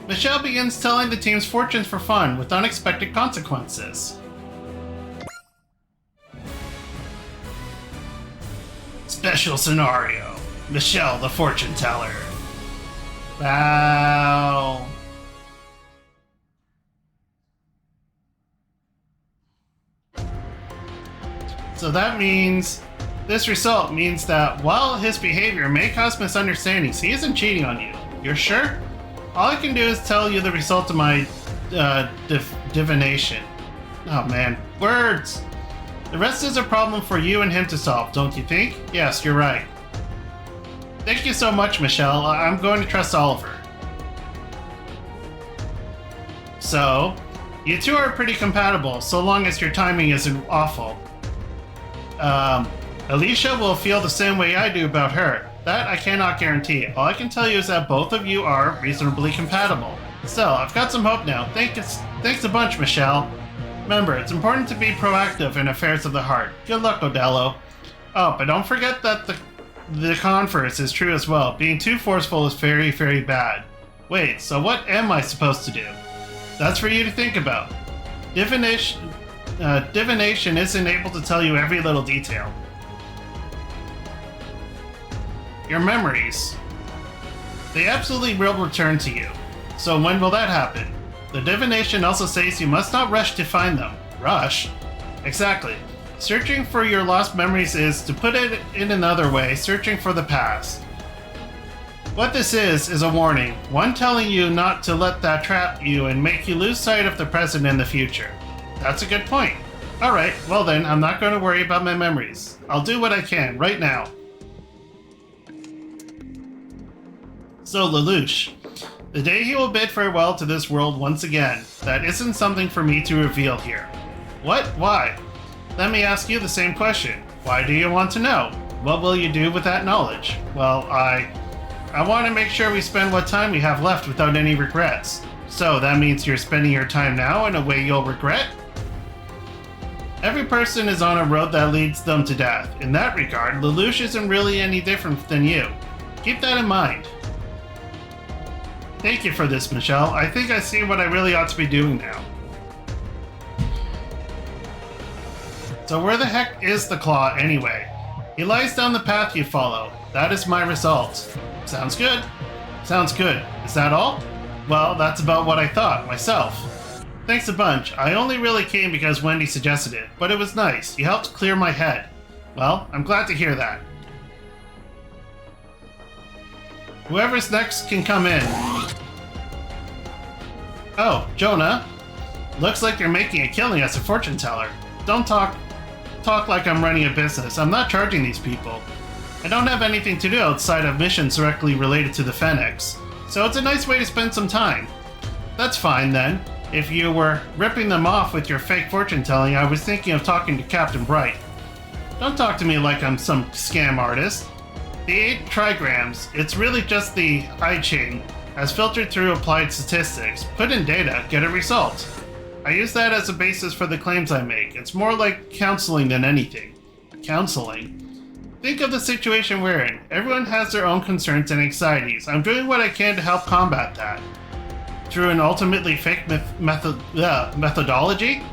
Michele begins telling the team's fortunes for fun with unexpected consequences. Special scenario. Michele the fortune teller. Wow. So that means, this result means that while his behavior may cause misunderstandings, he isn't cheating on you. You're sure? All I can do is tell you the result of my divination. Oh man, words! The rest is a problem for you and him to solve, don't you think? Yes, you're right. Thank you so much, Michele. I'm going to trust Oliver. So, you two are pretty compatible, so long as your timing isn't awful. Alicia will feel the same way I do about her. That I cannot guarantee. All I can tell you is that both of you are reasonably compatible. Still, I've got some hope now. Thanks a bunch, Michele. Remember, it's important to be proactive in affairs of the heart. Good luck, Odello. Oh, but don't forget that the converse is true as well. Being too forceful is very, very bad. Wait, so what am I supposed to do? That's for you to think about. Divination isn't able to tell you every little detail. Your memories. They absolutely will return to you. So when will that happen? The divination also says you must not rush to find them. Rush? Exactly. Searching for your lost memories is, to put it in another way, searching for the past. What this is a warning, one telling you not to let that trap you and make you lose sight of the present and the future. That's a good point. Alright, well then, I'm not going to worry about my memories. I'll do what I can, right now. So, Lelouch. The day he will bid farewell to this world once again. That isn't something for me to reveal here. What? Why? Let me ask you the same question. Why do you want to know? What will you do with that knowledge? Well, I want to make sure we spend what time we have left without any regrets. So, that means you're spending your time now in a way you'll regret? Every person is on a road that leads them to death. In that regard, Lelouch isn't really any different than you. Keep that in mind. Thank you for this, Michele. I think I see what I really ought to be doing now. So where the heck is the claw, anyway? He lies down the path you follow. That is my result. Sounds good. Sounds good. Is that all? Well, that's about what I thought, myself. Thanks a bunch. I only really came because Wendy suggested it, but it was nice. You helped clear my head. Well, I'm glad to hear that. Whoever's next can come in. Oh, Jona. Looks like you're making a killing as a fortune teller. Don't talk like I'm running a business. I'm not charging these people. I don't have anything to do outside of missions directly related to the Phoenix, so it's a nice way to spend some time. That's fine then. If you were ripping them off with your fake fortune telling, I was thinking of talking to Captain Bright. Don't talk to me like I'm some scam artist. The 8 trigrams, it's really just the I chain, as filtered through applied statistics. Put in data, get a result. I use that as a basis for the claims I make. It's more like counseling than anything. Counseling? Think of the situation we're in. Everyone has their own concerns and anxieties. I'm doing what I can to help combat that. Through an ultimately fake methodology?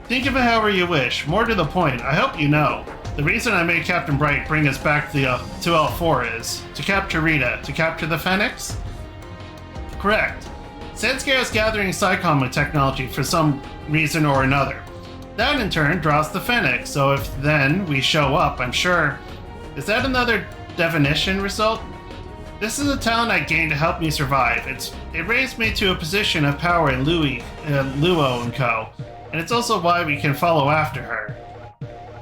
Think of it however you wish. More to the point, I hope you know. The reason I made Captain Bright bring us back to L4 is to capture Rita, to capture the Phoenix? Correct. Sandscare is gathering Psycom technology for some reason or another. That in turn draws the Phoenix, so if then we show up, I'm sure... Is that another divination result? This is a talent I gained to help me survive. It raised me to a position of power in Luo and Co. And it's also why we can follow after her.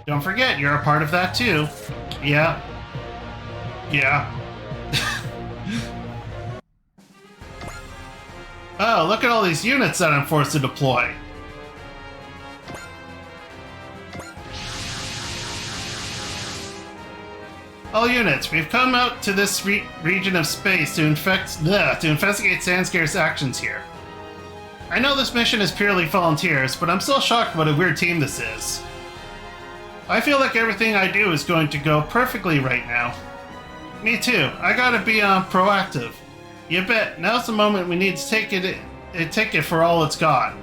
Don't forget, you're a part of that too. Yeah. Yeah. Oh, look at all these units that I'm forced to deploy. All units, we've come out to this region of space to investigate Sandscare's actions here. I know this mission is purely volunteers, but I'm still shocked what a weird team this is. I feel like everything I do is going to go perfectly right now. Me too. I gotta be proactive. You bet. Now's the moment we need to take a ticket for all it's got.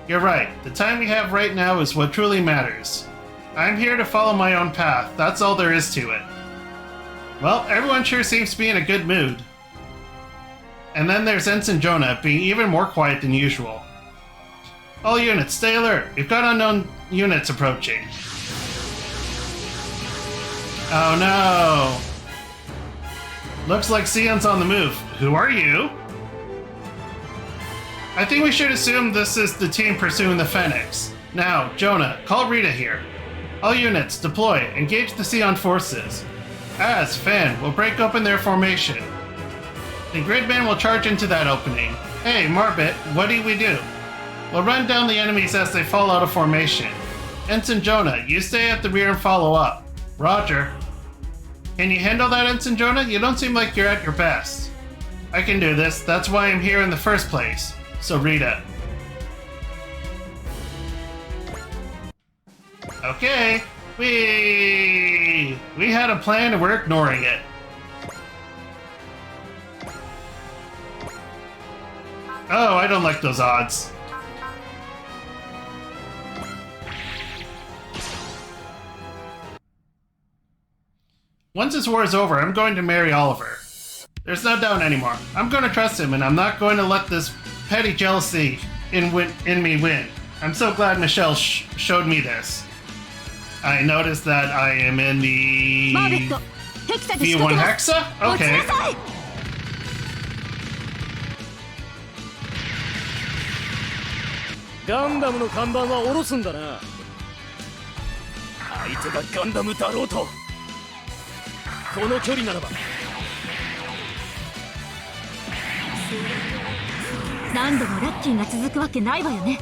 You're right. The time we have right now is what truly matters. I'm here to follow my own path. That's all there is to it. Well, everyone sure seems to be in a good mood. And then there's Ensign Jona, being even more quiet than usual. All units, stay alert. We've got unknown units approaching. Oh no! Looks like Sion's on the move. Who are you? I think we should assume this is the team pursuing the Phoenix. Now, Jona, call Rita here. All units, deploy. Engage the Sion forces. As, Fan, will break open their formation. The Gridman will charge into that opening. Hey, Marbit, what do we do? We'll run down the enemies as they fall out of formation. Ensign Jona, you stay at the rear and follow up. Roger. Can you handle that, Ensign Jona? You don't seem like you're at your best. I can do this. That's why I'm here in the first place. So, Rita. Okay. We had a plan and we're ignoring it. Oh, I don't like those odds. Once this war is over, I'm going to marry Oliver. There's no doubt anymore. I'm going to trust him, and I'm not going to let this petty jealousy in me win. I'm so glad Michele showed me this. I noticed that I am in the V1 Hexa? Okay. Gundam の看板は下ろすんだな。相手がガンダムだろうと。この距離ならば。何度もラッキーが続くわけないわよね。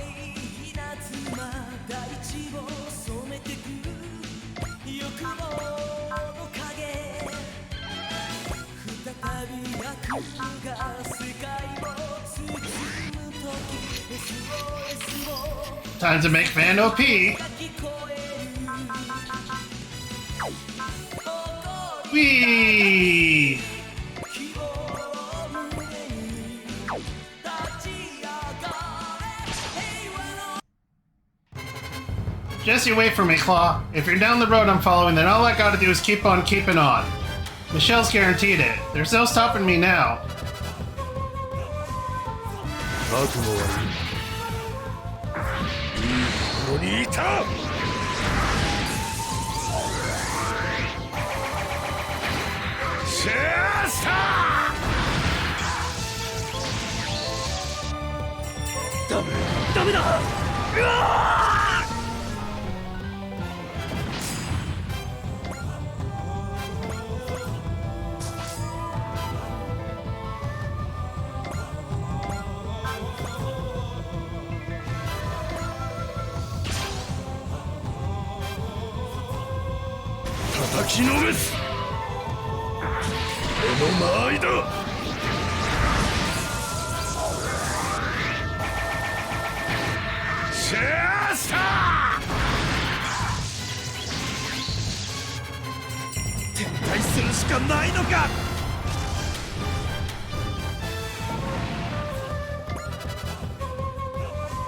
Time to make Van OP. Whee! Just you wait for me, Claw. If you're down the road I'm following, then all I gotta do is keep on keeping on. Michele's guaranteed it. There's no stopping me now.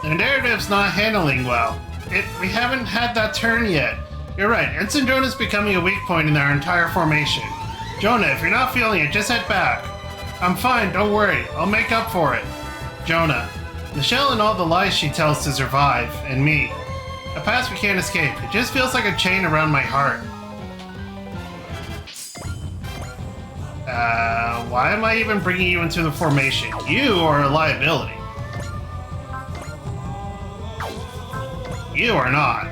The narrative's not handling well. We haven't had that turn yet. You're right, Ensign Jona's becoming a weak point in our entire formation. Jona, if you're not feeling it, just head back. I'm fine, don't worry. I'll make up for it. Jona. Michele and all the lies she tells to survive, and me. A past we can't escape. It just feels like a chain around my heart. Why am I even bringing you into the formation? You are a liability. You are not.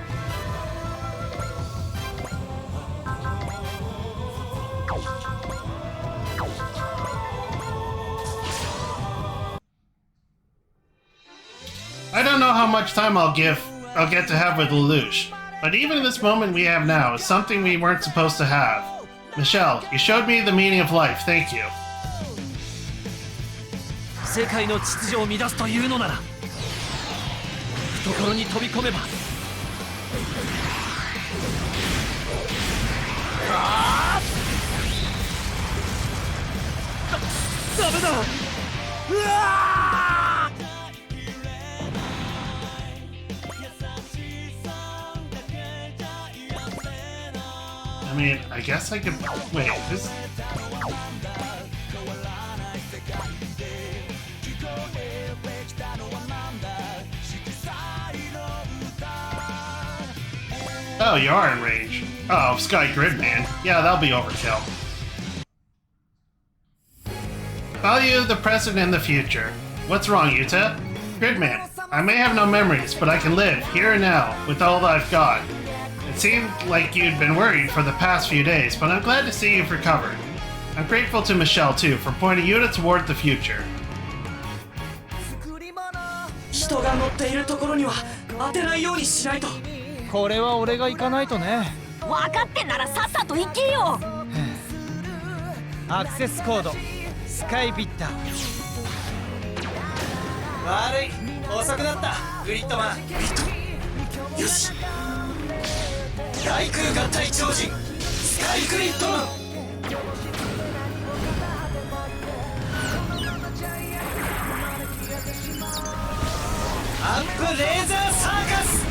I don't know how much time I'll get to have with Lelouch, but even in this moment we have now is something we weren't supposed to have. Michele, you showed me the meaning of life. Thank you. 世界の秩序を乱すというのなら懐に飛び込めばダメだ I mean, I guess I could... Wait, this... Oh, you are in range. Oh, Sky Gridman. Yeah, that'll be overkill. Value the present and the future. What's wrong, Yuta? Gridman, I may have no memories, but I can live, here and now, with all that I've got. It seemed like you'd been worried for the past few days, but I'm glad to see you've recovered. I'm grateful to Michele, too, for pointing Yuta toward the future. 人が乗っているところには当てないようにしないと。これは俺が行かないとね。分かってんならさっさと行けよ。アクセスコードスカイビッター。悪い、遅くなったグリッドマン。よし、大空合体超人スカイグリッドマン。アップレーザーサーカス。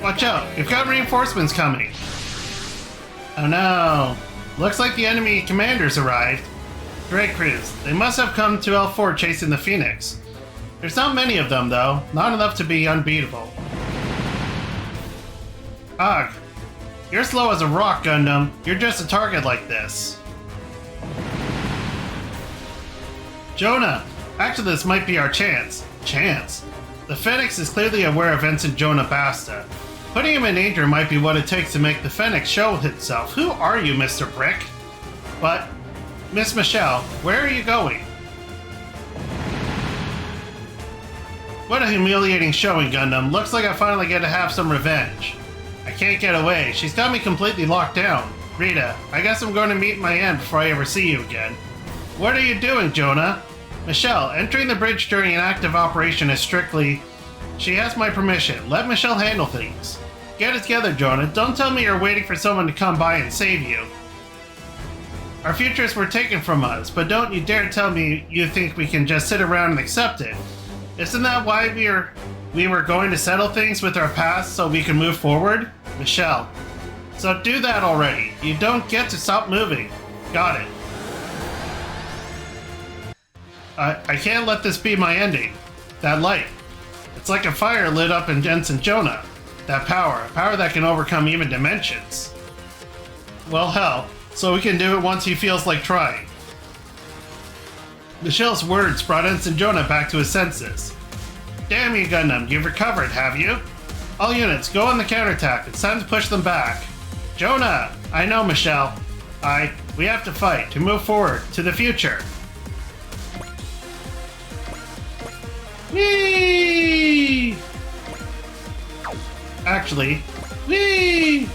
Watch out! You've got reinforcements coming! Oh no! Looks like the enemy commanders arrived. Dreikreuz. They must have come to L4 chasing the Phoenix. There's not many of them, though. Not enough to be unbeatable. Ugh. You're slow as a rock, Gundam. You're just a target like this. Jona! Actually, this might be our chance. Chance? The Phoenix is clearly aware of Ensign Jona Basta. Putting him in danger might be what it takes to make the Phoenix show itself. Who are you, Mr. Brick? But, Miss Michele, where are you going? What a humiliating showing, Gundam. Looks like I finally get to have some revenge. I can't get away. She's got me completely locked down. Rita, I guess I'm going to meet my end before I ever see you again. What are you doing, Jona? Michele, entering the bridge during an active operation is strictly... She has my permission. Let Michele handle things. Get it together, Jona. Don't tell me you're waiting for someone to come by and save you. Our futures were taken from us, but don't you dare tell me you think we can just sit around and accept it. Isn't that why we were going to settle things with our past so we can move forward? Michele. So do that already. You don't get to stop moving. Got it. I can't let this be my ending. That light. It's like a fire lit up in Ensign Jona. That power. A power that can overcome even dimensions. Well, hell. So we can do it once he feels like trying. Michele's words brought Ensign Jona back to his senses. Damn you, Gundam. You've recovered, have you? All units, go on the counterattack. It's time to push them back. Jona! I know, Michele. We have to fight, to move forward, to the future. Whee! Actually, whee!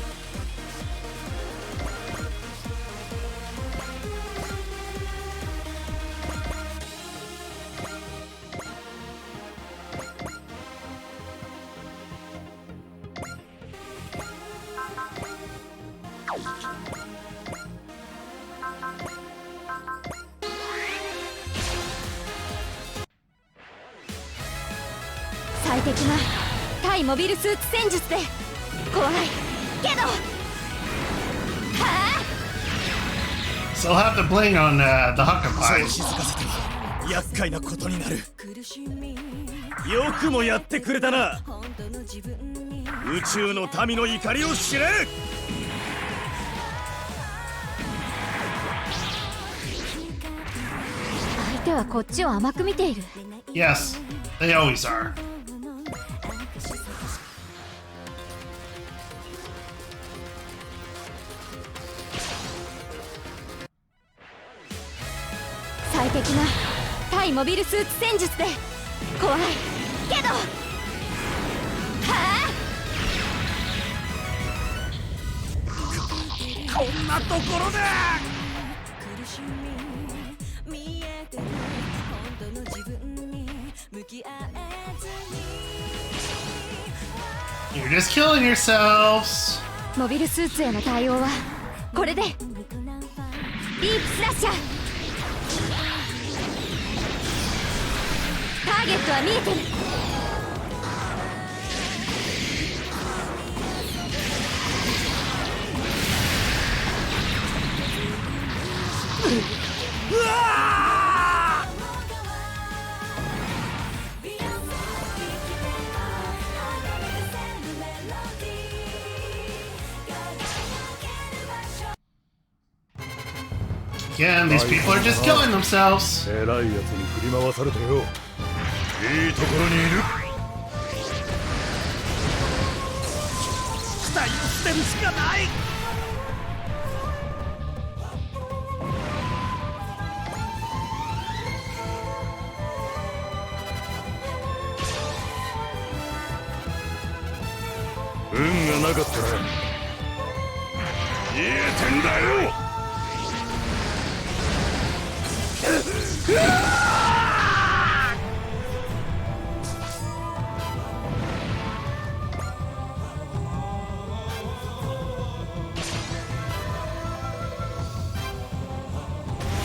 Still have the bling on the Huckabye. 静かせても厄介なことになる。よくもやってくれたな。宇宙の民の怒りを知れ。相手はこっちを甘く見ている。Yes, they always are. 最適な対モビルスーツ戦術で怖いけど、はあ、こんなところで。You're just killing yourselves. モビルスーツへの対応はこれで。ディープスラッシャー。ターゲットは見えてる。うわAgain, these people are just killing themselves. 偉いやつに振り回されてよ。いいところにいる。機体を捨てるしかない。運がなかったら見えてんだよ。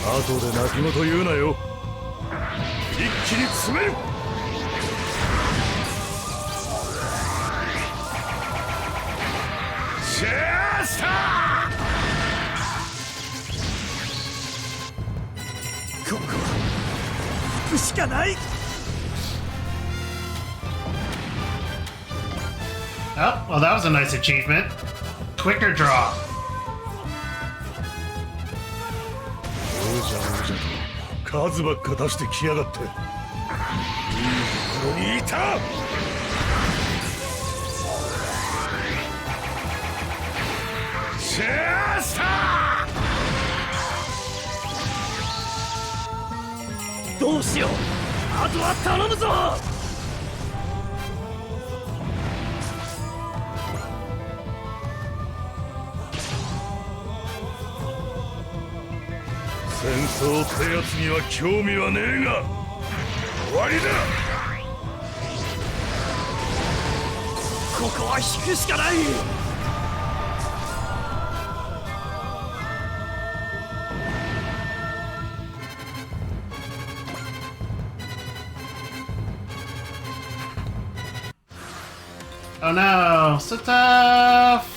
後で泣き言言うなよ。一気に詰める。シェアスター。ここは行くしかない。 Oh, well, that was a nice achievement. Quicker draw. 数ばっか出してきやがって。いいところにいた。シェアスター。どうしよう。あとは頼むぞ。戦争ってやつには興味はねえが終わりだ。ここは引くしかない。Oh no, so tough.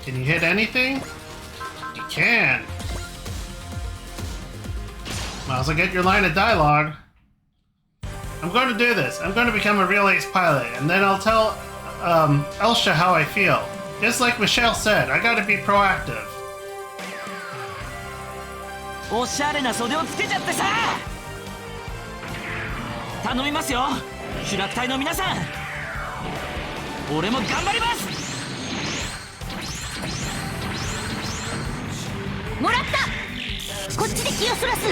Can you hit anything? You can. Might as well get your line of dialogue. I'm going to do this. I'm going to become a real ace pilot, and then I'll tell Elsha how I feel. Just like Michele said, I gotta be proactive. おしゃれな袖をつけちゃってさ。頼みますよ、主楽隊の皆さん。俺も頑張ります。もらった。こっちで気をそらす。こ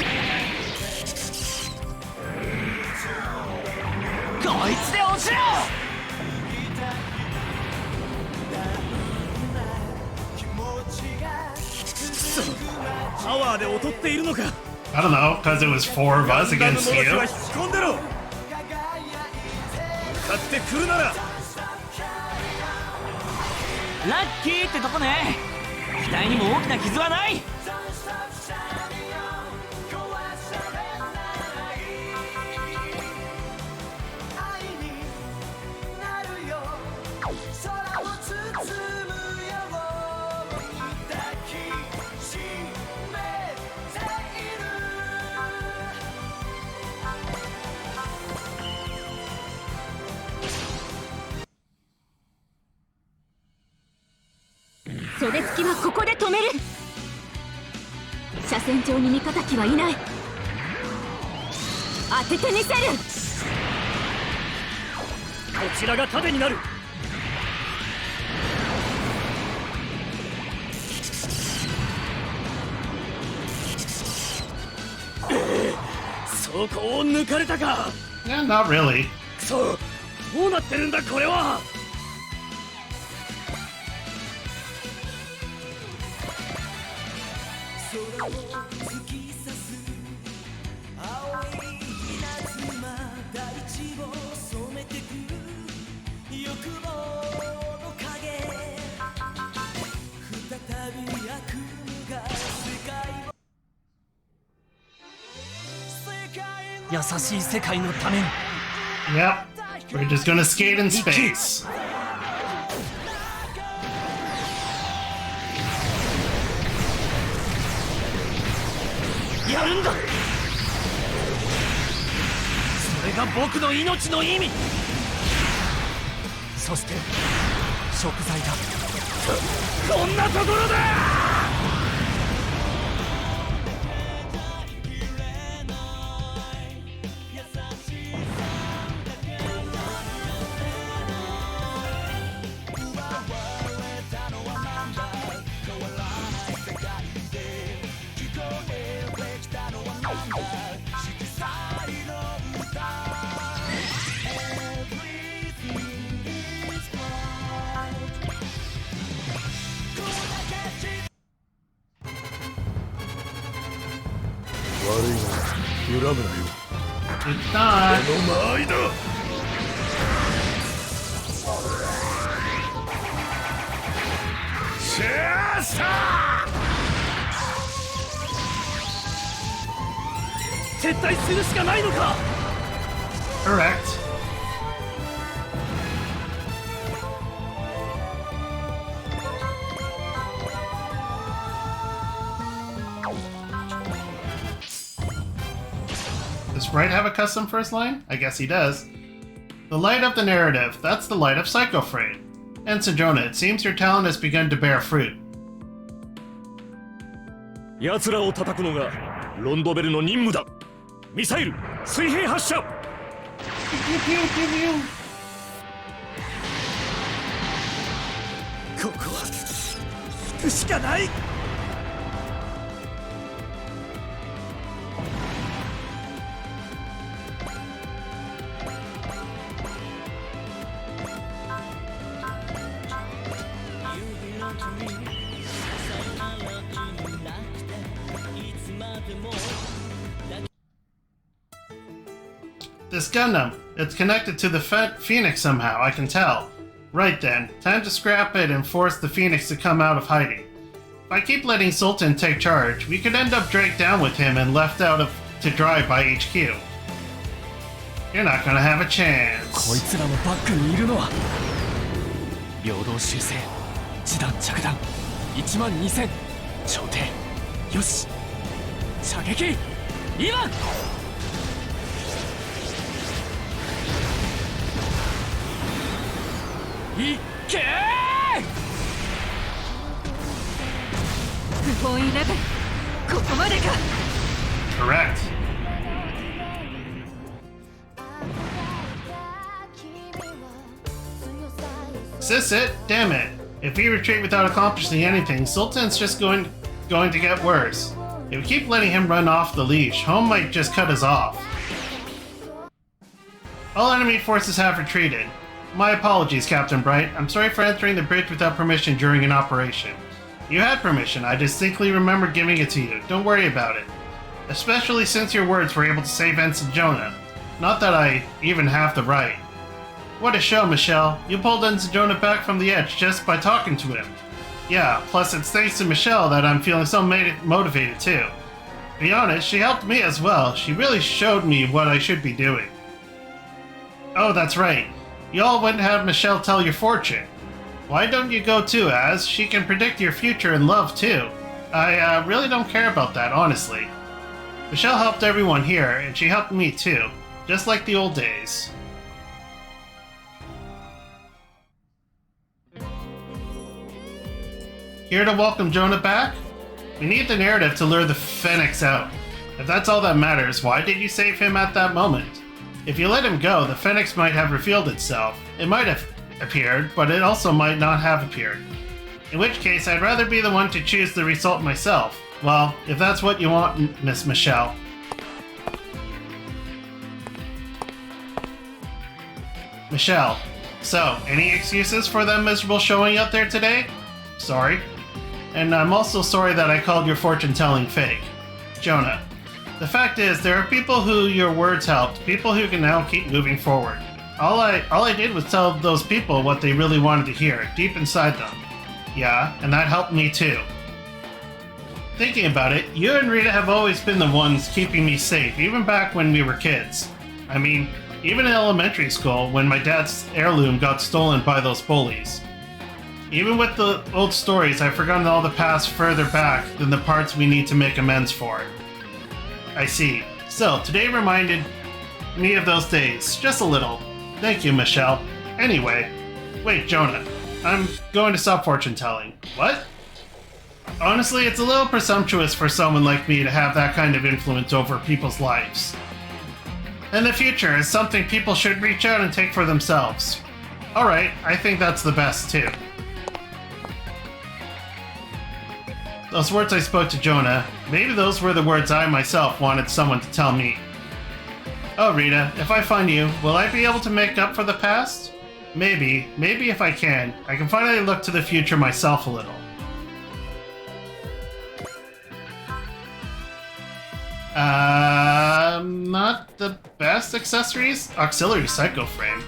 いつで落ちろ。パワーで劣っているのか。 I don't know, because it was 4 of us against you. 引き込んでろ。向かってくるなら。ラッキーってとこね。機体にも大きな傷はない。袖付きはここで止める。車線上に味方機はいない。当ててみせる。こちらが盾になる。そこを抜かれたか。 Yeah, not really. くそ、どうなってるんだこれは。優しい世界のために Yep. We're just gonna skate in space. やるんだ。それが僕の命の意味。そして食材だ。こんなところだ。恨むなよ。 It's not. この間合いだ。シャーサー。撤退するしかないのか。 Correct. Does Bright have a custom first line? I guess he does. The light of the narrative, that's the light of Psycho Frame. And Jona, it seems your talent has begun to bear fruit. 奴らを叩くのがロンドベルの任務だ。ミサイル水平発射。ここは引くしかない。This Gundam, it's connected to the Phoenix somehow, I can tell. Right then, time to scrap it and force the Phoenix to come out of hiding. If I keep letting Sultan take charge, we could end up dragged down with him and left out to dry by HQ. You're not gonna have a こい chance. つらのバックにいるのは平等修正地弾着弾12000調停よし射撃今いっけー不本意レベルここまでか。 Correct. Is this it? Damn it. If we retreat without accomplishing anything, Sultan's just going to get worse. If we keep letting him run off the leash, Home might just cut us off. All enemy forces have retreated. My apologies, Captain Bright. I'm sorry for entering the bridge without permission during an operation. You had permission, I distinctly remember giving it to you. Don't worry about it. Especially since your words were able to save Ensign Jona. Not that I even have the right. What a show, Michele. You pulled Ensign Jona back from the edge just by talking to him. Yeah, plus it's thanks to Michele that I'm feeling so motivated too. To be honest, she helped me as well. She really showed me what I should be doing. Oh, that's right. You all went and had Michele tell your fortune. Why don't you go too, Az? She can predict your future in love too. I really don't care about that, honestly. Michele helped everyone here, and she helped me too. Just like the old days. Here to welcome Jona back? We need the narrative to lure the Phoenix out. If that's all that matters, why did you save him at that moment? If you let him go, the Phoenix might have revealed itself. It might have appeared, but it also might not have appeared. In which case, I'd rather be the one to choose the result myself. Well, if that's what you want, Miss Michele. Michele, so, any excuses for that miserable showing out there today? Sorry. and I'm also sorry that I called your fortune-telling fake. Jona, the fact is, there are people who your words helped, people who can now keep moving forward. All I did was tell those people what they really wanted to hear, deep inside them. Yeah, and that helped me too. Thinking about it, you and Rita have always been the ones keeping me safe, even back when we were kids. I mean, even in elementary school, when my dad's heirloom got stolen by those bullies. Even with the old stories, I've forgotten all the past further back than the parts we need to make amends for. I see. Still, today reminded me of those days, just a little. Thank you, Michele. Anyway, wait, Jona. I'm going to stop fortune telling. What? Honestly, it's a little presumptuous for someone like me to have that kind of influence over people's lives. In the future, it's something people should reach out and take for themselves. Alright, I think that's the best too. Those words I spoke to Jona, maybe those were the words I myself wanted someone to tell me. Oh, Rita, if I find you, will I be able to make up for the past? Maybe if I can finally look to the future myself a little. Not the best accessories? Auxiliary Psycho Frame.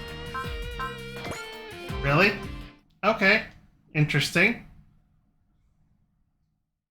Really? Okay. Interesting.